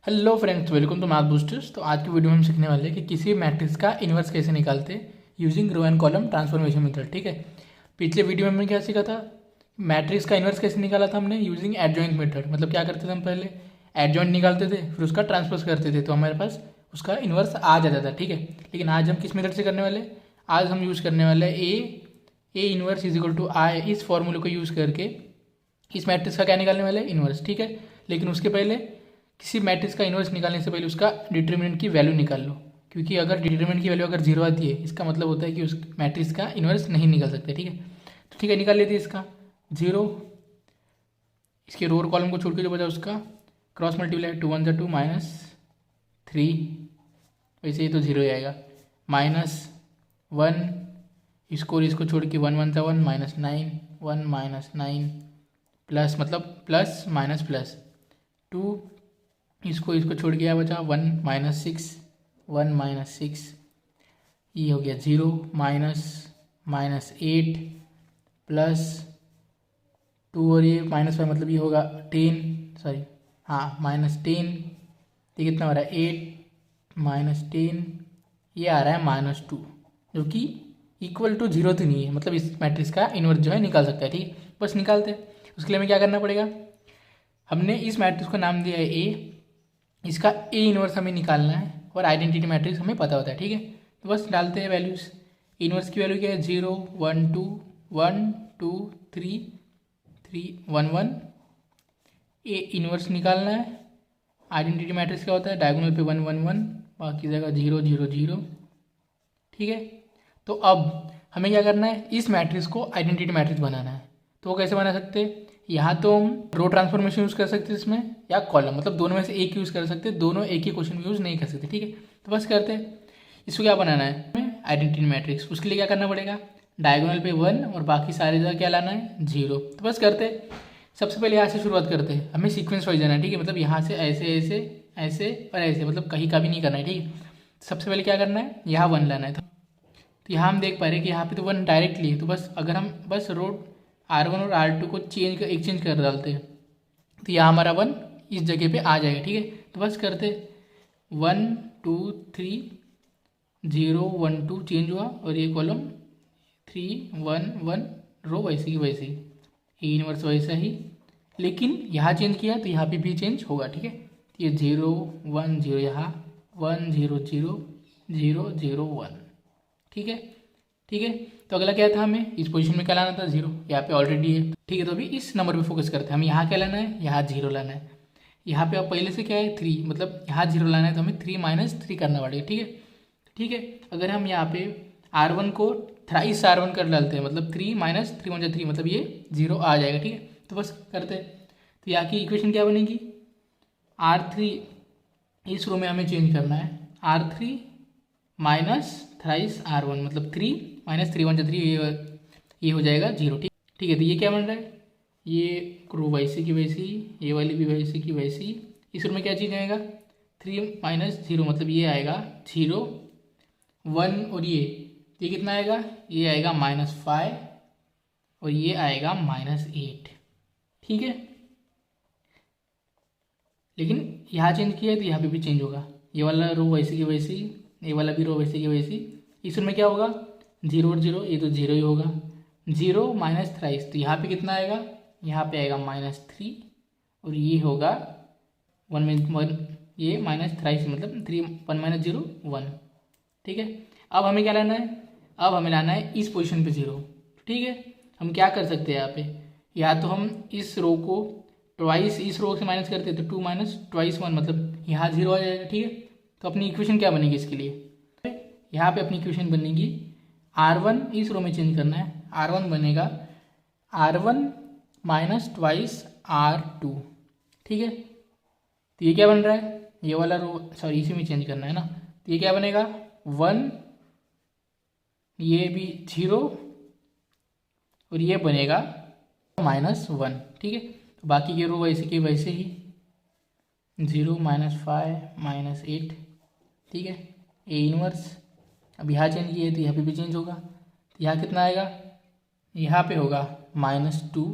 Hello friends, welcome to math boosters. तो आज की वीडियो में हम सीखने वाले हैं कि किसी मैट्रिक्स का इन्वर्स कैसे निकालते हैं using row and column transformation method. ठीक है, पिछले वीडियो में हमने क्या सीखा था, मैट्रिक्स का इन्वर्स कैसे निकाला था हमने यूजिंग एडजॉइंट मेथड। मतलब क्या करते थे हम, पहले एडजॉइंट निकालते थे, फिर उसका ट्रांसपोज करते थे, तो हमारे पास उसका इन्वर्स आ जाता था। ठीक है, लेकिन आज हम किस मेथड से करने वाले, आज हम यूज़ करने वाले A inverse is equal to आई, इस फॉर्मूले को यूज़ करके इस मैट्रिक्स का क्या निकालने वाले, इन्वर्स। ठीक है, लेकिन उसके पहले किसी मैट्रिक्स का इन्वर्स निकालने से पहले उसका डिटर्मिनेंट की वैल्यू निकाल लो, क्योंकि अगर डिटर्मिनेंट की वैल्यू अगर जीरो आती है इसका मतलब होता है कि उस मैट्रिक्स का इन्वर्स नहीं निकाल सकते। ठीक है, तो ठीक है, निकाल लेते हैं इसका जीरो, इसके रो और कॉलम को छोड़ के जो बचा उसका क्रॉस मल्टीप्लाई, टू वन जा टू माइनस थ्री, वैसे ही तो जीरो ही आएगा, माइनस वन, इसको और इसको छोड़ के वन वन जा one, minus nine, one minus nine, plus मतलब प्लस माइनस प्लस टू, इसको इसको छोड़ के बचा one minus six, one minus six, ये हो गया zero, minus minus eight, plus two और ये माइनस फाइव, मतलब ये होगा टेन, सॉरी हाँ माइनस टेन, ये कितना हो रहा है एट माइनस टेन, ये आ रहा है माइनस टू, जो कि इक्वल टू जीरो तो नहीं है, मतलब इस मैट्रिक्स का इन्वर्स जो है निकाल सकता है। ठीक, बस निकालते हैं। उसके लिए हमें क्या करना पड़ेगा, हमने इस मैट्रिक्स को नाम दिया है ए, इसका ए इन्वर्स हमें निकालना है और आइडेंटिटी मैट्रिक्स हमें पता होता है। ठीक है, तो बस डालते हैं वैल्यूज़। इन्वर्स की वैल्यू क्या है, zero one two three, three one one, A inverse निकालना है। आइडेंटिटी मैट्रिक्स क्या होता है, डायगोनल पे वन वन वन, बाकी जगह जीरो जीरो जीरो। ठीक है, तो अब हमें क्या करना है, इस मैट्रिक्स को आइडेंटिटी मैट्रिक्स बनाना है। तो वो कैसे बना सकते हैं, यहाँ तो हम रो ट्रांसफॉर्मेशन यूज़ कर सकते हैं इसमें, या कॉलम, मतलब दोनों में से एक यूज़ कर सकते हैं, दोनों एक ही क्वेश्चन में यूज़ नहीं कर सकते। ठीक है, तो बस करते हैं। इसको क्या बनाना है, हमें आइडेंटिटी मैट्रिक्स, उसके लिए क्या करना पड़ेगा, डायगोनल पे वन और बाकी सारे जगह क्या लाना है, जीरो। तो बस करते हैं। सबसे पहले यहाँ से शुरुआत करते हैं, हमें सीक्वेंस वाइज जाना है। ठीक है, मतलब यहाँ से ऐसे ऐसे ऐसे और ऐसे, मतलब कहीं का भी नहीं करना है। ठीक है, सबसे पहले क्या करना है, यहाँ वन लाना है। तो यहाँ हम देख पा रहे हैं कि यहाँ पे तो वन डायरेक्टली है, तो बस अगर हम बस रो R1 और R2 को एक्सचेंज कर डालते हैं तो यहाँ हमारा वन इस जगह पे आ जाएगा। ठीक है, तो बस करते one two three, zero one to change हुआ और ये कॉलम थ्री वन वन, रो वैसे की वैसे ही, ए इनवर्स वैसा ही, लेकिन यहाँ चेंज किया तो यहाँ पे भी चेंज होगा। ठीक है, ये जीरो वन जीरो, यहाँ one zero zero zero zero one. ठीक है, ठीक है, तो अगला क्या था, हमें इस पोजीशन में क्या लाना था, जीरो, यहाँ पे ऑलरेडी है। ठीक है, तो अभी इस नंबर पे फोकस करते हैं, हमें यहाँ क्या लाना है, यहाँ जीरो लाना है। यहाँ पे अब पहले से क्या है थ्री, मतलब यहाँ जीरो लाना है, तो हमें थ्री माइनस थ्री करना पड़ेगा। ठीक है, ठीक है, अगर हम यहाँ पे R1 को थ्राइस R1 कर डालते हैं, मतलब थ्री माइनस थ्री वन जा थ्री, मतलब ये जीरो आ जाएगा। ठीक है, तो बस करते हैं। तो यहाँ की इक्वेशन क्या बनेगी, R3, इस रो में हमें चेंज करना है, R3 माइनस थ्राइस R1, मतलब थ्री माइनस थ्री वन जा थ्री, ये हो जाएगा जीरो। ठीक, ठीक है, तो ये क्या बन रहा है, ये रो वैसे की वैसी, ये वाली भी वैसे की वैसी, इस रो में क्या चीज़ आएगा, थ्री माइनस जीरो, मतलब ये आएगा जीरो वन, और ये कितना आएगा, ये आएगा माइनस फाइव, और ये आएगा माइनस एट। ठीक है, लेकिन यहाँ चेंज किया है तो यहाँ पे भी चेंज होगा, ये वाला रो वैसे की वैसी, ये वाला भी रो वैसे की वैसी, इस में क्या होगा, जीरो और जीरो, ये तो जीरो ही होगा, जीरो माइनस थ्राइस, तो यहाँ पे कितना आएगा, यहाँ पे आएगा माइनस थ्री, और ये होगा वन में वन, ये माइनस थ्राइस, मतलब three, one minus zero one. ठीक है, अब हमें क्या लाना है, अब हमें लाना है इस पोजीशन पे जीरो। ठीक है, हम क्या कर सकते हैं यहाँ पे, या तो हम इस रो को ट्वाइस इस रो से माइनस करते हैं, तो टू माइनस ट्वाइस वन, मतलब यहाँ जीरो आ जाएगा। ठीक है, तो अपनी इक्वेशन क्या बनेगी इसके लिए, यहाँ पे अपनी इक्वेशन बनेगी, R1 इस रो में चेंज करना है, R1 बनेगा R1 माइनस ट्वाइस R2। ठीक है, तो ये क्या बन रहा है, ये वाला रो, सॉरी इसी में चेंज करना है ना, तो ये क्या बनेगा वन, ये भी जीरो, और ये बनेगा माइनस वन। ठीक है, तो बाकी के रो वैसे के वैसे ही, zero minus five minus eight. ठीक है, ए इनवर्स, अब यहाँ चेंज किए तो यहाँ पे भी चेंज होगा, तो यहाँ कितना आएगा, यहाँ पे होगा माइनस टू,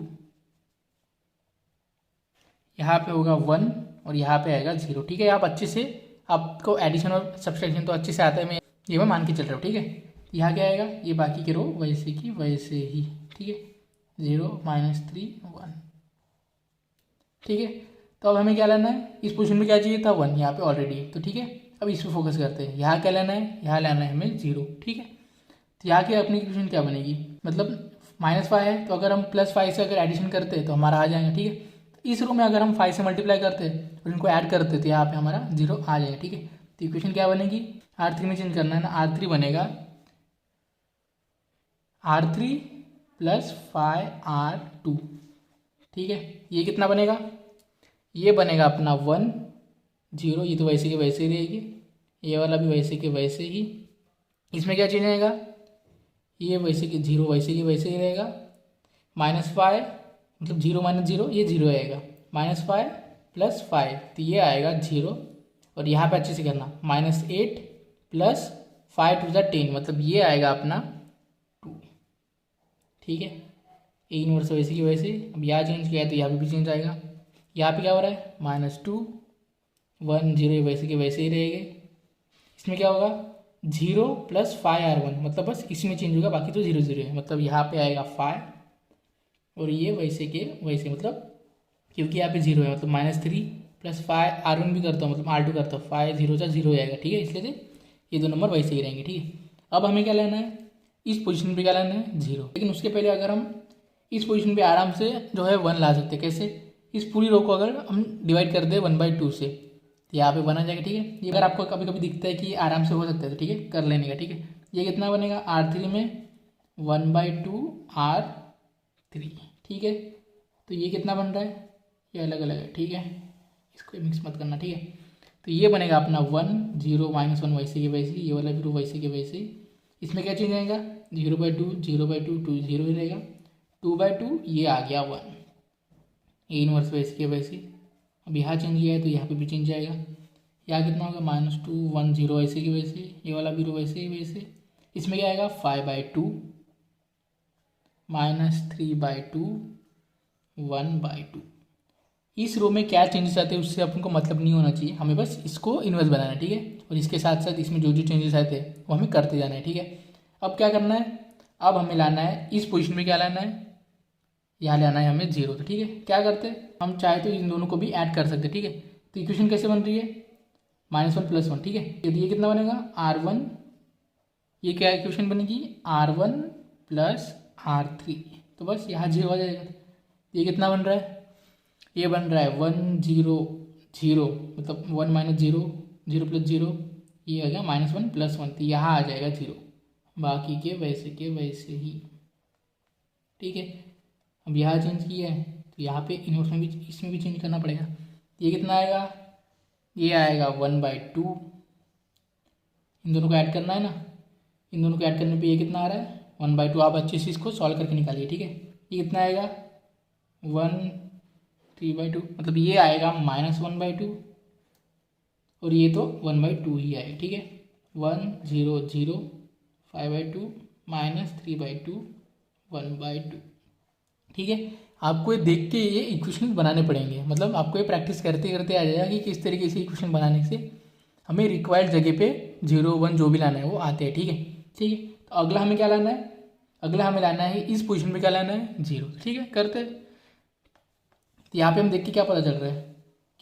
यहाँ पे होगा वन, और यहाँ पे आएगा 0। ठीक है, आप अच्छे से, आपको एडिशन और सब्सट्रैक्शन तो अच्छे से आता है, मैं मान के चल रहा हूँ। ठीक है, यहाँ क्या आएगा, ये बाकी के रो वैसे की वैसे ही। ठीक है, 0 -3 1। ठीक है, तो अब हमें क्या लेना है, इस पोजीशन में क्या चाहिए था 1, यहाँ पे ऑलरेडी है। तो ठीक है, अब इस पर फोकस करते हैं। यहाँ क्या लेना है, यहाँ लेना है हमें 0। ठीक है, तो यहाँ की अपनी इक्वेशन क्या बनेगी, मतलब -5 है, तो अगर हम +5 से अगर एडिशन करते हैं तो हमारा आ जाएगा। ठीक है, तो इस रो में अगर हम 5 से मल्टीप्लाई करते हैं और इनको ऐड करते हैं तो यहाँ पे हमारा 0 आ जाएगा। ठीक है, तो इक्वेशन क्या बनेगी, R3 में चेंज करना है ना, R3 बनेगा R3 + 5R2। ठीक है, ये कितना बनेगा, ये बनेगा अपना 1 0, ये तो वैसे के वैसे ही रहेगी, ये वाला भी वैसे के वैसे ही। इसमें क्या चेंज आएगा, ये वैसे के 0 वैसे के वैसे ही रहेगा। -5 मतलब 0 - 0, ये 0 आएगा। -5 + 5, तो ये आएगा 0। और यहाँ पे अच्छे से करना, -8 + 5 × 10, मतलब ये आएगा अपना 2। ठीक है, ए इनवर्स वैसे की वैसे। अब यहाँ चेंज किया है तो यहाँ पे भी चेंज आएगा। यहाँ पे क्या हो रहा है, -2 1 0, वैसे के वैसे ही रहेंगे। इसमें क्या होगा, 0 + 5R1, मतलब बस इसमें चेंज होगा, बाकी तो 0 0 है। मतलब यहाँ पे आएगा 5 और ये वैसे के वैसे, मतलब क्योंकि यहाँ पे 0 है, मतलब -3 + 5R1 भी करता हूँ, मतलब R2 करता हूँ, 5 0 × 0 आएगा। ठीक है, इसलिए से ये दो नंबर वैसे ही रहेंगे। ठीक है, अब हमें क्या लेना है, इस पोजीशन पे क्या लेना है 0। लेकिन उसके पहले अगर हम इस पोजीशन पे आराम से जो है 1 ला सकते हैं। कैसे, इस पूरी रो को अगर हम डिवाइड कर दें 1/2 से, तो यहाँ पे 1 आ जाएगा। ठीक है, ये अगर आपको कभी कभी दिखता है कि आराम से हो सकता है तो ठीक है, कर लेने का। ठीक है, ये कितना बनेगा, R3 में 1/2 R3। ठीक है, तो ये कितना बन रहा है, ये अलग अलग है। ठीक है, इसको मिक्स मत करना। ठीक है, तो ये बनेगा अपना 1 0 -1 वैसे के वैसे, ये वाला भी रो वैसे के वैसे। इसमें क्या चेंज आएगा, 0/2 0/2 2 0 ही रहेगा। 2/2 ये आ गया 1, ए इनवर्स वैसे के वैसे। अब यहाँ चेंज किया है तो यहाँ पे भी चेंज आएगा। यहाँ कितना होगा, -2 1 0 वैसे की वैसे, ये वाला भी रो वैसे ही वैसे। इसमें क्या आएगा, 5/2 -3/2 1/2। इस रो में क्या चेंजेस आते हैं उससे अपन को मतलब नहीं होना चाहिए, हमें बस इसको इन्वर्स बनाना है। ठीक है, और इसके साथ साथ इसमें जो जो चेंजेस आते हैं वो हमें करते जाना है। ठीक है, अब क्या करना है, अब हमें लाना है इस पोजीशन में क्या लाना है, यहाँ लाना है हमें 0। तो ठीक है, क्या करते हैं, हम चाहे तो इन दोनों को भी ऐड कर सकते हैं। ठीक है, तो इक्वेशन कैसे बन रही है, -1 + 1। ठीक है, यदि ये कितना बनेगा, R1, ये क्या इक्वेशन बनेगी, R1 + R3। तो बस यहाँ 0 आ जाएगा। ये कितना बन रहा है, ये बन रहा है 1 0 0, मतलब 1 - 0 0 + 0, ये आ गया -1 + 1, तो यहाँ आ जाएगा 0, बाकी के वैसे ही। ठीक है, अब यहाँ चेंज किया है तो यहाँ पे इनवर्स में भी, इसमें भी चेंज करना पड़ेगा। ये कितना आएगा, ये आएगा 1/2। इन दोनों को ऐड करना है ना, इन दोनों को ऐड करने पे ये कितना आ रहा है, 1/2। आप अच्छे से इसको सॉल्व करके निकालिए। ठीक है, ये कितना आएगा, 1 3/2, मतलब ये आएगा -1/2 और ये तो 1/2 ही आएगा। ठीक है, 1 0 0 5/2 -3/2 1/2। ठीक है, आपको ये देख के ये इक्वेशन बनाने पड़ेंगे, मतलब आपको ये प्रैक्टिस करते करते आ जाएगा कि किस तरीके से इक्वेशन बनाने से हमें रिक्वायर्ड जगह पे 0 1 जो भी लाना है वो आते हैं। ठीक है, ठीक है, तो अगला हमें क्या लाना है, अगला हमें लाना है इस पोजीशन में क्या लाना है 0। ठीक है, करते हैं। तो यहाँ पे हम देख के क्या पता चल रहा है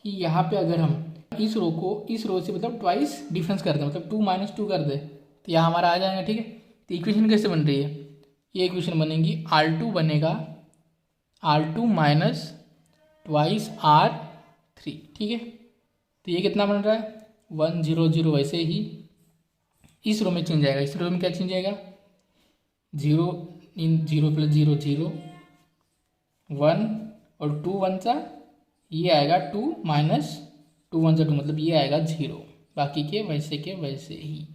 कि यहाँ पे अगर हम इस रो को इस रो से मतलब ट्वाइस डिफरेंस कर दें, मतलब 2 - 2 कर दे, तो यहाँ हमारा आ जाएगा। ठीक है, तो इक्वेशन कैसे बन रही है, ये इक्वेशन बनेगी R2 बनेगा R2 - ट्वाइस R3। ठीक है, तो ये कितना बन रहा है, 1 0 0 वैसे ही। इस रो में चेंज आएगा, इस रो में क्या चेंज आएगा, 0 0 + 0 0 1 और 2 1 सा, ये आएगा 2 - 2 1 सा 2, मतलब ये आएगा 0, बाकी के वैसे ही।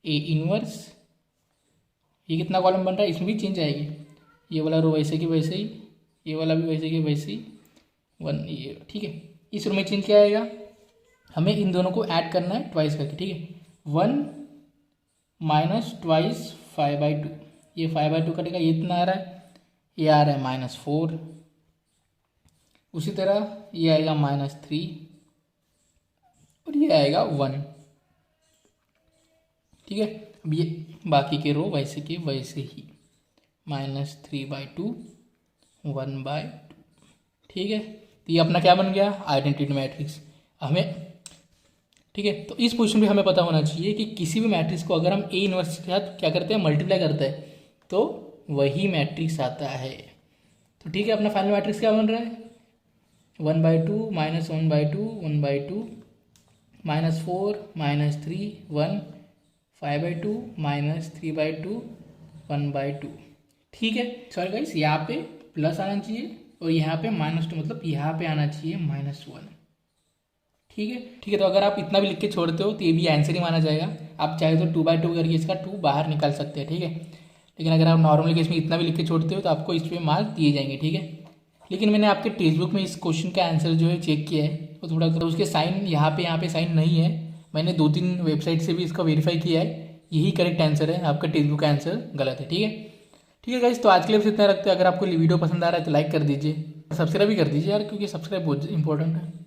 ए इनवर्स, ये कितना कॉलम बन रहा है, इसमें भी चेंज आएगी, ये वाला रो वैसे के वैसे ही, ये वाला भी वैसे के वैसे ही 1 ये। ठीक है, इस रो में चेंज क्या आएगा, हमें इन दोनों को ऐड करना है ट्वाइस करके। ठीक है, 1 - ट्वाइस 5/2, ये 5/2 कटेगा, ये इतना आ रहा है, ये आ रहा है -4, उसी तरह ये आएगा -3 और ये आएगा 1। ठीक है, अब ये बाकी के रो वैसे के वैसे ही -3/2 1/2। ठीक है, तो ये अपना क्या बन गया, आइडेंटिटी मैट्रिक्स। हमें ठीक है, तो इस पोजीशन पे हमें पता होना चाहिए कि किसी भी मैट्रिक्स को अगर हम ए इनवर्स के साथ क्या करते हैं, मल्टीप्लाई करते हैं, तो वही मैट्रिक्स आता है। तो ठीक है, अपना फाइनल मैट्रिक्स क्या बन रहा है, 1/2 -1/2 1/2 -4 -3 1 5/2 -3/2 1/2। ठीक है, सॉरी गाइस, यहाँ पे प्लस आना चाहिए और यहाँ पे -2, मतलब यहाँ पे आना चाहिए -1। ठीक है, ठीक है, तो अगर आप इतना भी लिख के छोड़ते हो तो ये भी आंसर ही माना जाएगा। आप चाहे तो 2/2 करके इसका 2 बाहर निकाल सकते हैं। ठीक है, लेकिन अगर आप नॉर्मल केस में इतना भी लिख के छोड़ते हो तो आपको इस पर मार्क्स दिए जाएंगे। ठीक है, लेकिन मैंने आपके टेक्स्ट बुक में इस क्वेश्चन का आंसर जो है चेक किया है, तो थोड़ा तो उसके साइन यहाँ पे साइन नहीं है। मैंने 2-3 वेबसाइट से भी इसका वेरीफाई किया है, यही करेक्ट आंसर है, आपका टेक्स्ट बुक का आंसर गलत है। ठीक है, ठीक है गाइस, तो आज के लिए बस इतना रखते हैं। अगर आपको वीडियो पसंद आ रहा है तो लाइक कर दीजिए, सब्सक्राइब भी कर दीजिए यार, क्योंकि सब्सक्राइब बहुत इंपॉर्टेंट है।